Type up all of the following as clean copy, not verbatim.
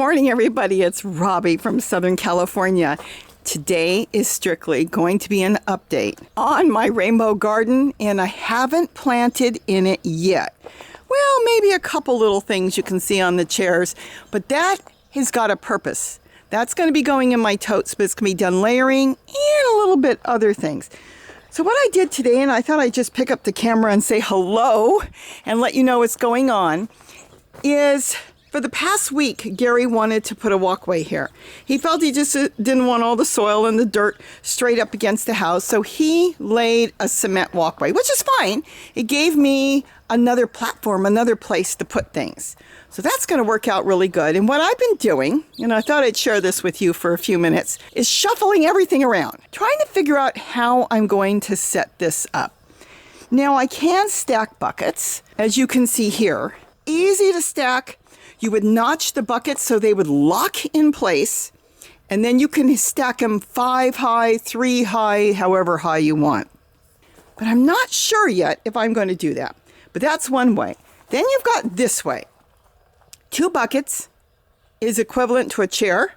morning, everybody. It's Robbie from Southern California. Today is strictly going to be an update on my rainbow garden, and I haven't planted in it yet. Well, maybe a couple little things you can see on the chairs, but that has got a purpose. That's going to be going in my totes, but it's going to be done layering and a little bit other things. So what I did today, and I thought I'd just pick up the camera and say hello and let you know what's going on, is for the past week, Gary wanted to put a walkway here. He felt he just didn't want all the soil and the dirt straight up against the house, so he laid a cement walkway, which is fine. It gave me another platform, another place to put things. So that's going to work out really good. And what I've been doing, and I thought I'd share this with you for a few minutes, is shuffling everything around, trying to figure out how I'm going to set this up. Now, I can stack buckets, as you can see here. Easy to stack. You would notch the buckets so they would lock in place, and then you can stack them 5 high, 3 high, however high you want. But I'm not sure yet if I'm going to do that. But that's one way. Then you've got this way. 2 buckets is equivalent to a chair,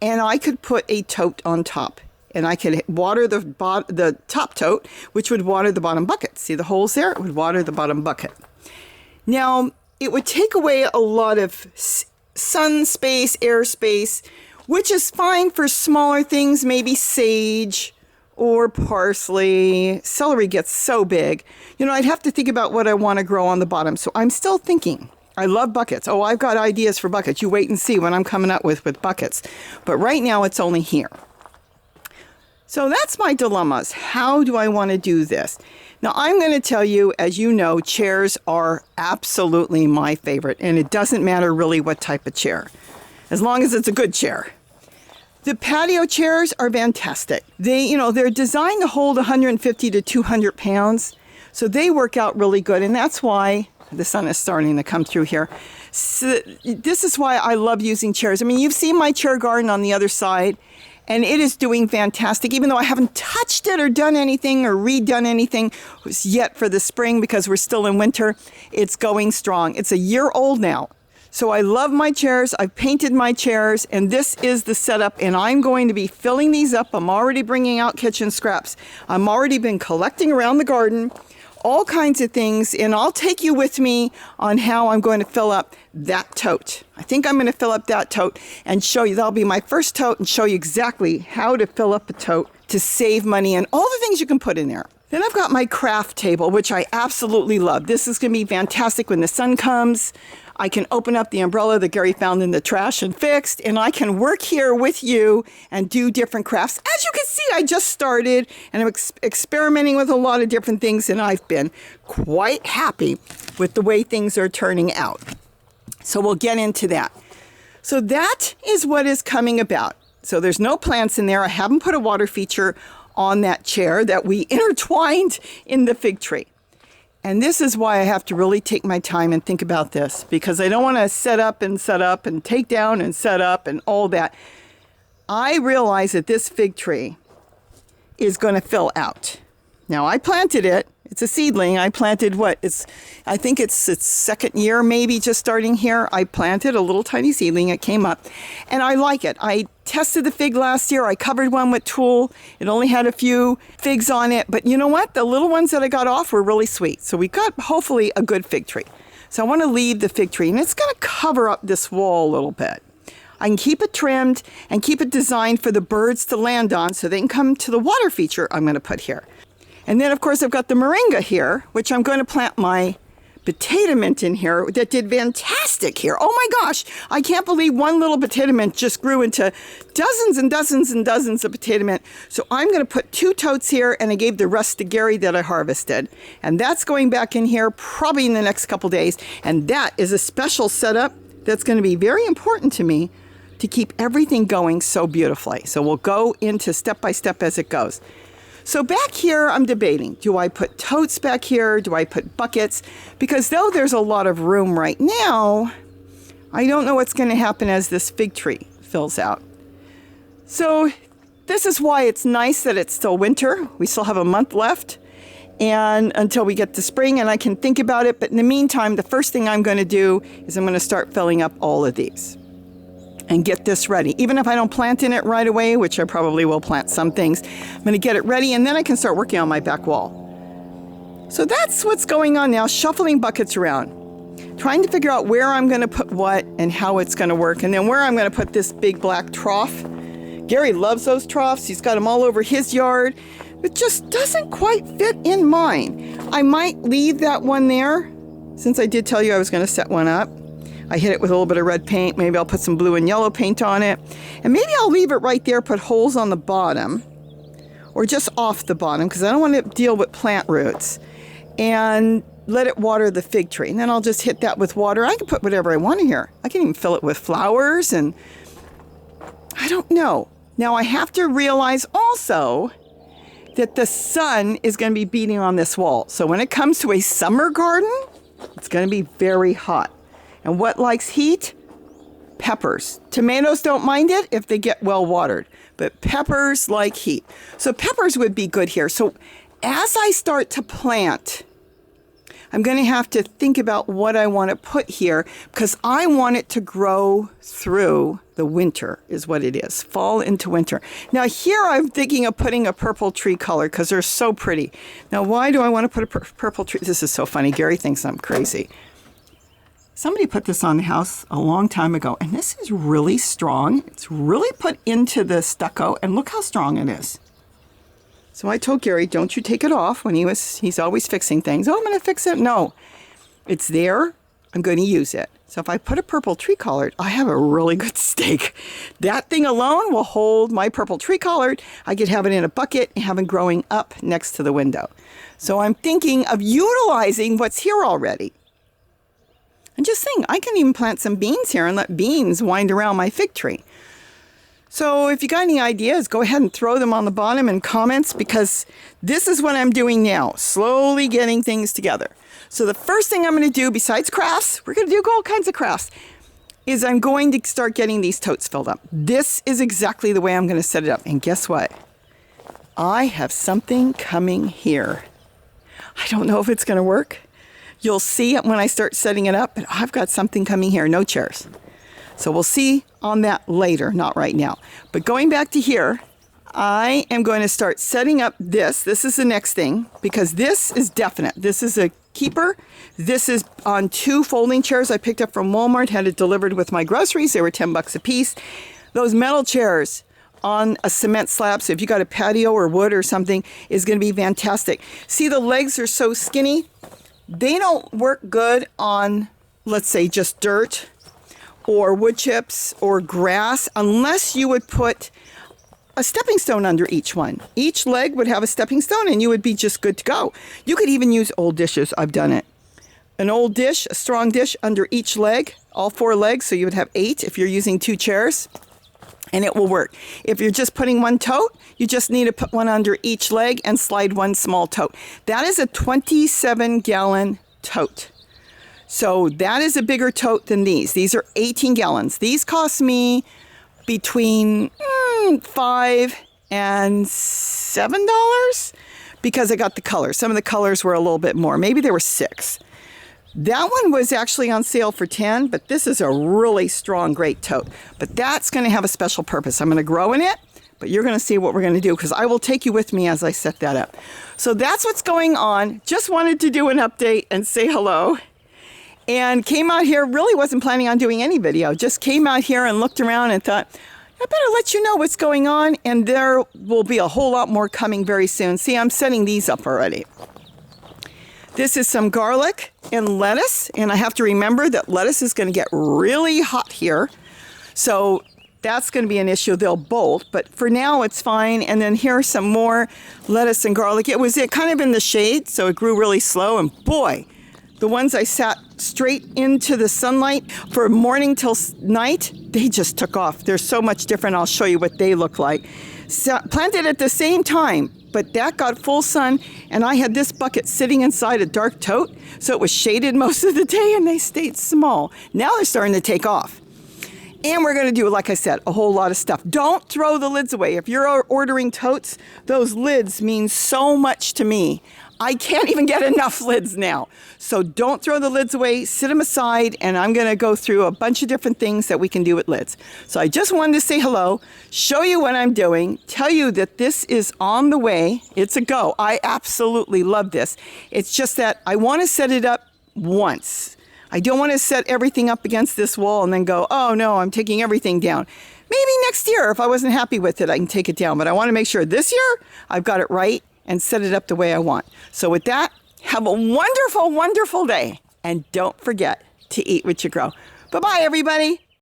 and I could put a tote on top. And I could water the top tote, which would water the bottom bucket. See the holes there? It would water the bottom bucket. Now, it would take away a lot of sun space, air space, which is fine for smaller things, maybe sage or parsley. Celery gets so big. You know, I'd have to think about what I want to grow on the bottom. So I'm still thinking. I love buckets. Oh, I've got ideas for buckets. You wait and see what I'm coming up with buckets. But right now it's only here. So that's my dilemmas. How do I want to do this? Now, I'm going to tell you, as you know, chairs are absolutely my favorite, and it doesn't matter really what type of chair, as long as it's a good chair. The patio chairs are fantastic. They're designed to hold 150 to 200 pounds, so they work out really good, and that's why the sun is starting to come through here. So this is why I love using chairs. I mean, you've seen my chair garden on the other side, and it is doing fantastic, even though I haven't touched it or done anything or redone anything yet for the spring because we're still in winter. It's going strong. It's a year old now. So I love my chairs. I've painted my chairs, and this is the setup, and I'm going to be filling these up. I'm already bringing out kitchen scraps. I'm already been collecting around the garden, all kinds of things, and I'll take you with me on how I'm going to fill up that tote. I think I'm going to fill up that tote and show you. That'll be my first tote and show you exactly how to fill up a tote to save money and all the things you can put in there. Then I've got my craft table, which I absolutely love. This is going to be fantastic when the sun comes. I can open up the umbrella that Gary found in the trash and fixed, and I can work here with you and do different crafts. As you can see, I just started, and I'm experimenting with a lot of different things, and I've been quite happy with the way things are turning out. So we'll get into that. So that is what is coming about. So there's no plants in there. I haven't put a water feature on that chair that we intertwined in the fig tree. And this is why I have to really take my time and think about this, because I don't want to set up and take down and set up and all that. I realize that this fig tree is going to fill out. Now, I planted it. It's a seedling. I planted I think it's its second year, maybe just starting here. I planted a little tiny seedling. It came up, and I like it. I tested the fig last year. I covered one with tulle. It only had a few figs on it, but you know what? The little ones that I got off were really sweet. So we got hopefully a good fig tree. So I want to leave the fig tree, and it's going to cover up this wall a little bit. I can keep it trimmed and keep it designed for the birds to land on so they can come to the water feature I'm going to put here. And then, of course, I've got the moringa here, which I'm going to plant my potato mint in here that did fantastic here. Oh my gosh, I can't believe one little potato mint just grew into dozens and dozens and dozens of potato mint. So I'm going to put 2 totes here, and I gave the rest to Gary that I harvested. And that's going back in here probably in the next couple days. And that is a special setup that's going to be very important to me to keep everything going so beautifully. So we'll go into step by step as it goes. So back here, I'm debating, do I put totes back here? Do I put buckets? Because though there's a lot of room right now, I don't know what's going to happen as this fig tree fills out. So this is why it's nice that it's still winter. We still have a month left and until we get to spring, and I can think about it. But in the meantime, the first thing I'm going to do is I'm going to start filling up all of these. and get this ready. Even if I don't plant in it right away, which I probably will plant some things, I'm going to get it ready and then I can start working on my back wall. So that's what's going on now, shuffling buckets around, trying to figure out where I'm going to put what and how it's going to work, and then where I'm going to put this big black trough. Gary loves those troughs. He's got them all over his yard. It just doesn't quite fit in mine. I might leave that one there, since I did tell you I was going to set one up. I hit it with a little bit of red paint. Maybe I'll put some blue and yellow paint on it. And maybe I'll leave it right there, put holes on the bottom, or just off the bottom, because I don't want to deal with plant roots. And let it water the fig tree. And then I'll just hit that with water. I can put whatever I want in here. I can even fill it with flowers, and I don't know. Now I have to realize also that the sun is going to be beating on this wall. So when it comes to a summer garden, it's going to be very hot. And what likes heat? Peppers. Tomatoes don't mind it if they get well watered, but peppers like heat. So peppers would be good here. So as I start to plant, I'm going to have to think about what I want to put here, because I want it to grow through the winter is what it is, fall into winter. Now here I'm thinking of putting a purple tree color because they're so pretty. Now why do I want to put a purple tree? This is so funny. Gary thinks I'm crazy. Somebody put this on the house a long time ago, and this is really strong. It's really put into the stucco, and look how strong it is. So I told Gary, don't you take it off when he's always fixing things. Oh, I'm going to fix it. No, it's there. I'm going to use it. So if I put a purple tree collard, I have a really good stake. That thing alone will hold my purple tree collard. I could have it in a bucket and have it growing up next to the window. So I'm thinking of utilizing what's here already. And just think, I can even plant some beans here and let beans wind around my fig tree. So if you got any ideas, go ahead and throw them on the bottom in comments, because this is what I'm doing now, slowly getting things together. So the first thing I'm going to do, besides crafts, we're going to do all kinds of crafts, is I'm going to start getting these totes filled up. This is exactly the way I'm going to set it up. And guess what? I have something coming here. I don't know if it's going to work. You'll see it when I start setting it up, but I've got something coming here, no chairs. So we'll see on that later, not right now. But going back to here, I am going to start setting up this. This is the next thing, because this is definite. This is a keeper. This is on 2 folding chairs I picked up from Walmart, had it delivered with my groceries. They were $10 a piece. Those metal chairs on a cement slab, so if you got a patio or wood or something, is going to be fantastic. See, the legs are so skinny. They don't work good on, let's say, just dirt or wood chips or grass, unless you would put a stepping stone under each one. Each leg would have a stepping stone and you would be just good to go. You could even use old dishes. I've done it. An old dish, a strong dish under each leg, all 4 legs, so you would have 8 if you're using 2 chairs, and it will work. If you're just putting 1 tote, you just need to put 1 under each leg and slide 1 small tote. That is a 27-gallon tote. So that is a bigger tote than these. These are 18 gallons. These cost me between $5 and $7 because I got the colors. Some of the colors were a little bit more. Maybe there were 6. That one was actually on sale for $10, but this is a really strong, great tote. But that's going to have a special purpose. I'm going to grow in it, but you're going to see what we're going to do, because I will take you with me as I set that up. So that's what's going on. Just wanted to do an update and say hello. And came out here, really wasn't planning on doing any video. Just came out here and looked around and thought, I better let you know what's going on. And there will be a whole lot more coming very soon. See, I'm setting these up already. This is some garlic and lettuce. And I have to remember that lettuce is going to get really hot here. So that's going to be an issue. They'll bolt. But for now, it's fine. And then here's some more lettuce and garlic. It was kind of in the shade, so it grew really slow. And boy, the ones I sat straight into the sunlight for morning till night, they just took off. They're so much different. I'll show you what they look like. Planted at the same time, but that got full sun, and I had this bucket sitting inside a dark tote, so it was shaded most of the day, and they stayed small. Now they're starting to take off. And we're going to do, like I said, a whole lot of stuff. Don't throw the lids away. If you're ordering totes, those lids mean so much to me. I can't even get enough lids now. So don't throw the lids away, sit them aside, and I'm gonna go through a bunch of different things that we can do with lids. So I just wanted to say hello, show you what I'm doing, tell you that this is on the way. It's a go. I absolutely love this. It's just that I wanna set it up once. I don't wanna set everything up against this wall and then go, oh no, I'm taking everything down. Maybe next year, if I wasn't happy with it, I can take it down. But I wanna make sure this year I've got it right and set it up the way I want. So with that, have a wonderful, wonderful day. And don't forget to eat what you grow. Bye-bye, everybody.